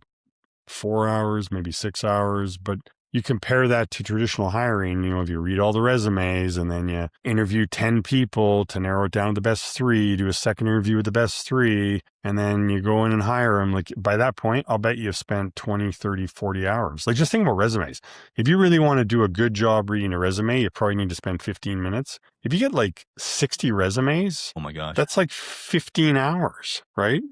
4 hours, maybe 6 hours, but you compare that to traditional hiring, if you read all the resumes and then you interview 10 people to narrow it down to the best 3, do a second interview with the best 3, and then you go in and hire them. Like by that point, I'll bet you've spent 20, 30, 40 hours. Like just think about resumes. If you really want to do a good job reading a resume, you probably need to spend 15 minutes. If you get like 60 resumes, Oh my gosh. that's like 15 hours, right?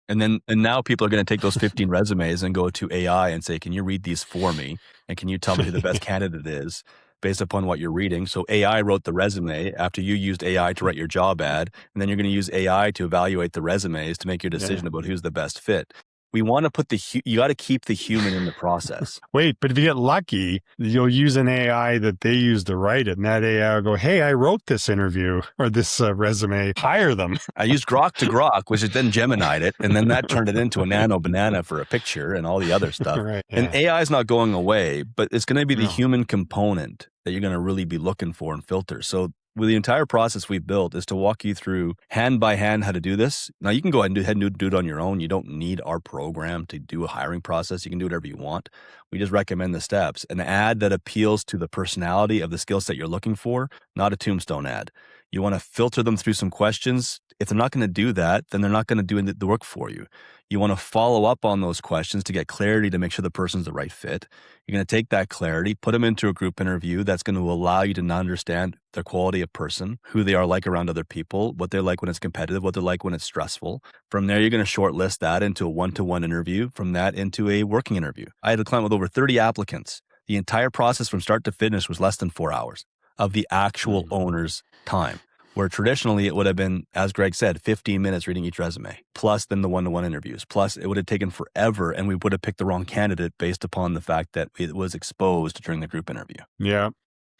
And now people are going to take those 15 resumes and go to AI and say, can you read these for me? And can you tell me who the best candidate is based upon what you're reading? So AI wrote the resume after you used AI to write your job ad. And then you're going to use AI to evaluate the resumes to make your decision about who's the best fit. We want to put you got to keep the human in the process. Wait, but if you get lucky, you'll use an AI that they use to write it. And that AI will go, hey, I wrote this interview or this resume, hire them. I used Grok to Grok, which is then Gemini'd it. And then that turned it into a nano banana for a picture and all the other stuff. Right, And AI is not going away, but it's going to be the No. human component that you're going to really be looking for and filter. So with the entire process we've built is to walk you through hand by hand how to do this. Now you can go ahead and do it on your own. You don't need our program to do a hiring process. You can do whatever you want. We just recommend the steps. An ad that appeals to the personality of the skill set you're looking for, not a tombstone ad. You want to filter them through some questions. If they're not going to do that, then they're not going to do the work for you. You want to follow up on those questions to get clarity to make sure the person's the right fit. You're going to take that clarity, put them into a group interview that's going to allow you to understand their quality of person, who they are like around other people, what they're like when it's competitive, what they're like when it's stressful. From there, you're going to shortlist that into a one-to-one interview, from that into a working interview. I had a client with over 30 applicants. The entire process from start to finish was less than 4 hours of the actual owner's time, where traditionally it would have been, as Greg said, 15 minutes reading each resume, plus then the one-to-one interviews. Plus it would have taken forever and we would have picked the wrong candidate based upon the fact that it was exposed during the group interview. Yeah.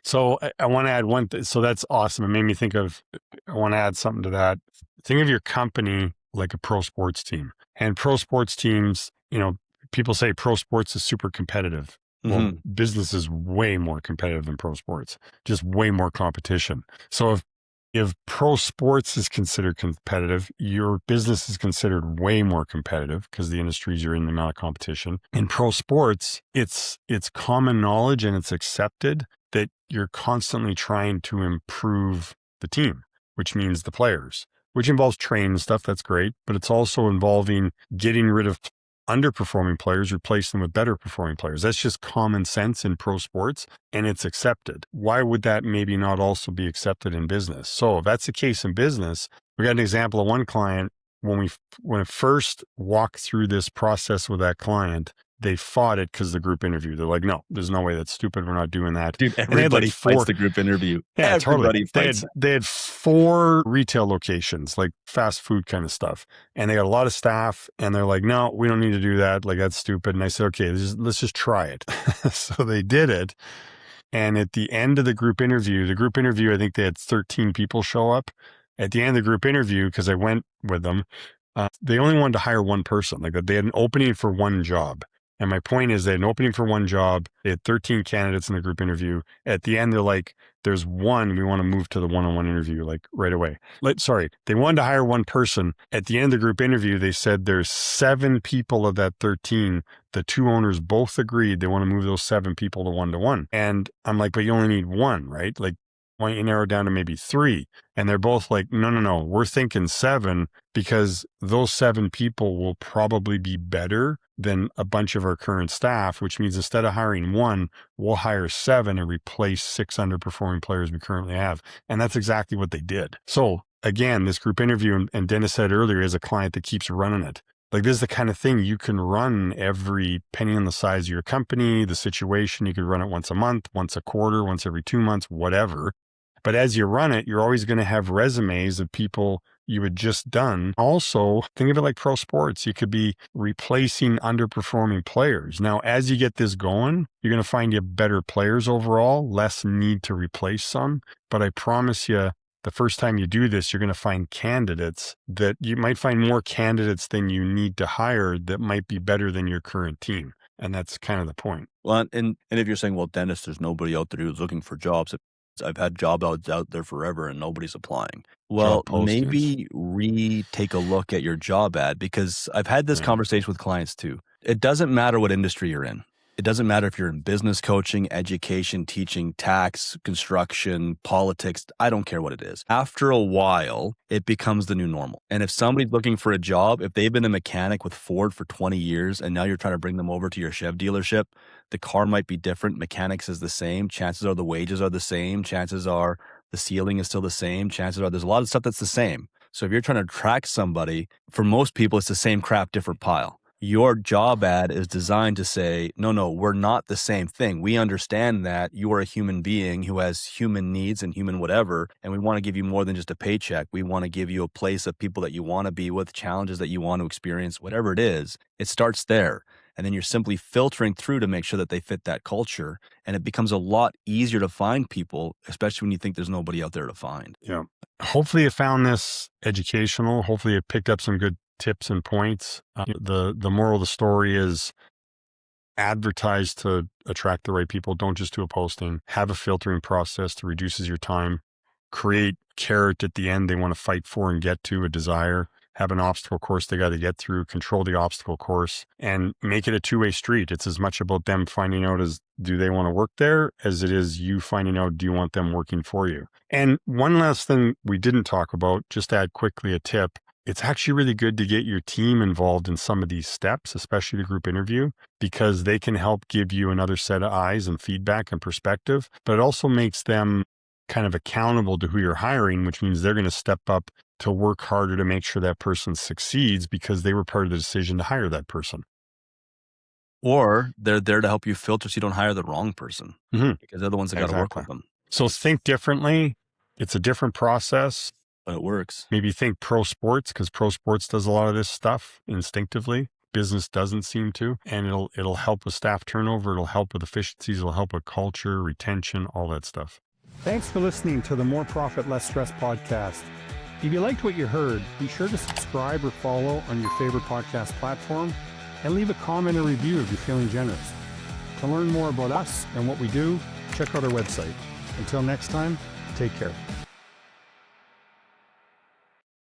So I want to add one thing. So that's awesome. It made me think of, I want to add something to that. Think of your company like a pro sports team. And pro sports teams, people say pro sports is super competitive. Well, business is way more competitive than pro sports, just way more competition. So if pro sports is considered competitive, your business is considered way more competitive because the industries you're in, the amount of competition. In pro sports, it's common knowledge and it's accepted that you're constantly trying to improve the team, which means the players, which involves training stuff. That's great. But it's also involving getting rid of underperforming players, replace them with better performing players. That's just common sense in pro sports and it's accepted. Why would that maybe not also be accepted in business? So if that's the case in business, we got an example of one client when I first walked through this process with that client, they fought it because the group interview. They're like, no, there's no way, that's stupid. We're not doing that. Dude, everybody fights the group interview. Yeah, everybody totally. fights. They had 4 retail locations, like fast food kind of stuff. And they got a lot of staff and they're like, no, we don't need to do that. Like, that's stupid. And I said, okay, let's just try it. So they did it. And at the end of the group interview, I think they had 13 people show up. At the end of the group interview, because I went with them, they only wanted to hire one person. Like they had an opening for one job. And my point is they had an opening for one job. They had 13 candidates in the group interview. At the end, they're like, there's one, we want to move to the one-on-one interview, like right away. They wanted to hire one person. At the end of the group interview, they said there's 7 people of that 13. The 2 owners both agreed they want to move those 7 people to one-to-one. And I'm like, but you only need one, right? Like Why don't you narrow it down to maybe 3? And they're both like, no, we're thinking 7 because those 7 people will probably be better than a bunch of our current staff, which means instead of hiring 1, we'll hire 7 and replace 6 underperforming players we currently have. And that's exactly what they did. So again, this group interview, and Dennis said earlier, is a client that keeps running it. Like, this is the kind of thing you can run depending on the size of your company, the situation. You could run it once a month, once a quarter, once every 2 months, whatever. But as you run it, you're always going to have resumes of people you had just done. Also, think of it like pro sports. You could be replacing underperforming players. Now, as you get this going, you're going to find you better players overall, less need to replace some. But I promise you, the first time you do this, you're going to find candidates that you might find more candidates than you need to hire that might be better than your current team. And that's kind of the point. Well, and if you're saying, well, Dennis, there's nobody out there who's looking for jobs. I've had job ads out there forever and nobody's applying. Well, maybe take a look at your job ad, because I've had this conversation with clients too. It doesn't matter what industry you're in. It doesn't matter if you're in business coaching, education, teaching, tax, construction, politics. I don't care what it is. After a while, it becomes the new normal. And if somebody's looking for a job, if they've been a mechanic with Ford for 20 years and now you're trying to bring them over to your Chev dealership, the car might be different. Mechanics is the same. Chances are the wages are the same. Chances are the ceiling is still the same. Chances are there's a lot of stuff that's the same. So if you're trying to attract somebody, for most people, it's the same crap, different pile. Your job ad is designed to say, no, we're not the same thing. We understand that you are a human being who has human needs and human whatever, and we want to give you more than just a paycheck. We want to give you a place of people that you want to be with, challenges that you want to experience, whatever it is. It starts there. And then you're simply filtering through to make sure that they fit that culture. And it becomes a lot easier to find people, especially when you think there's nobody out there to find. Yeah. Hopefully you found this educational. Hopefully you picked up some good tips and points. The moral of the story is advertise to attract the right people. Don't just do a posting. Have a filtering process that reduces your time. Create carrot at the end they want to fight for and get to, a desire. Have an obstacle course they got to get through. Control the obstacle course and make it a two-way street. It's as much about them finding out as do they want to work there as it is you finding out do you want them working for you. And one last thing we didn't talk about, just to add quickly a tip. It's actually really good to get your team involved in some of these steps, especially the group interview, because they can help give you another set of eyes and feedback and perspective, but it also makes them kind of accountable to who you're hiring, which means they're going to step up to work harder to make sure that person succeeds because they were part of the decision to hire that person. Or they're there to help you filter so you don't hire the wrong person because they're the ones that got to work with them. So think differently. It's a different process. But it works. Maybe think pro sports, because pro sports does a lot of this stuff instinctively. Business doesn't seem to, and it'll help with staff turnover. It'll help with efficiencies. It'll help with culture, retention, all that stuff. Thanks for listening to the More Profit, Less Stress podcast. If you liked what you heard, be sure to subscribe or follow on your favorite podcast platform and leave a comment or review if you're feeling generous. To learn more about us and what we do, check out our website. Until next time, take care.